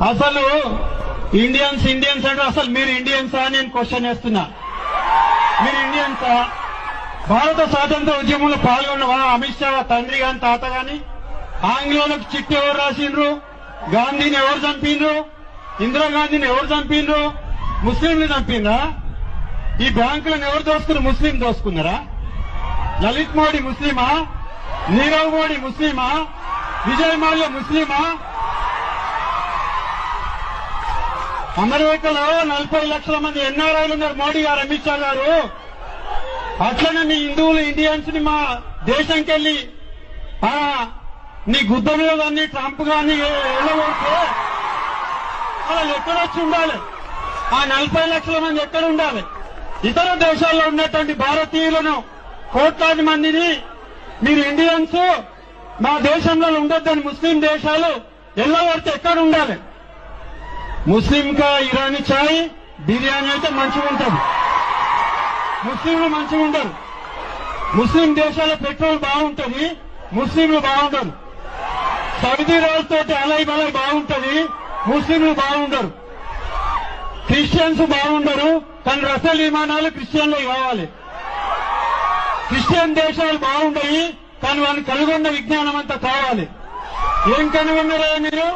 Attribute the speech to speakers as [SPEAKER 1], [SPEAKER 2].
[SPEAKER 1] అసలు ఇండియన్స్ అంటే అసలు మీరు ఇండియన్సా నేను క్వశ్చన్ చేస్తున్నా. మీరు ఇండియన్సా? భారత స్వాతంత్ర ఉద్యమంలో పాల్గొన్నవా? అమిత్ షా తండ్రి గాని తాత గాని ఆంగ్లేయులకు చిట్టి ఎవరు రాసిండ్రు? గాంధీని ఎవరు చంపిండ్రు? ఇందిరాగాంధీని ఎవరు చంపిండ్రు? ముస్లింలు చంపిండ్రా? ఈ బ్యాంకులను ఎవరు దోసుకున్నారు? ముస్లిం దోసుకున్నారా? లలిత్ మోడీ ముస్లిమా? నీరవ్ మోడీ ముస్లిమా? విజయ్ మాల్యా ముస్లిమా? అమెరికాలో 40 లక్షల మంది ఎన్ఆర్ఐలు ఉన్నారు. మోడీ గారు, అమిత్ షా గారు. అట్లనే మీ హిందువులు ఇండియన్స్ ని మా దేశంకి వెళ్ళి నీ గుద్ద మీద కానీ ట్రంప్ గాని వెళ్ళబోతే వాళ్ళు ఎక్కడొచ్చి ఉండాలి? ఆ 40 లక్షల మంది ఎక్కడ ఉండాలి? ఇతర దేశాల్లో ఉన్నటువంటి భారతీయులను కోట్లాది మందిని మీరు ఇండియన్స్ మా దేశంలో ఉండొద్దని ముస్లిం దేశాలు వెళ్ళబడితే ఎక్కడ ఉండాలి? ముస్లిం కా ఇరానీ చాయ్ బిర్యానీ అయితే మంచిగా ఉంటుంది, ముస్లింలు మంచిగా ఉండరు. ముస్లిం దేశాల పెట్రోల్ బాగుంటుంది, ముస్లింలు బాగుండరు. సౌదీ రాజుతోటి అలై బలై బాగుంటుంది, ముస్లింలు బాగుండరు. క్రిస్టియన్స్ బాగుండరు, కానీ రఫేల్ విమానాలు క్రిస్టియన్లు కావాలి. క్రిస్టియన్ దేశాలు బాగుంటాయి, కానీ వాళ్ళని కనుగొన్న విజ్ఞానం అంతా కావాలి. ఏం కనుగొన్నారా మీరు?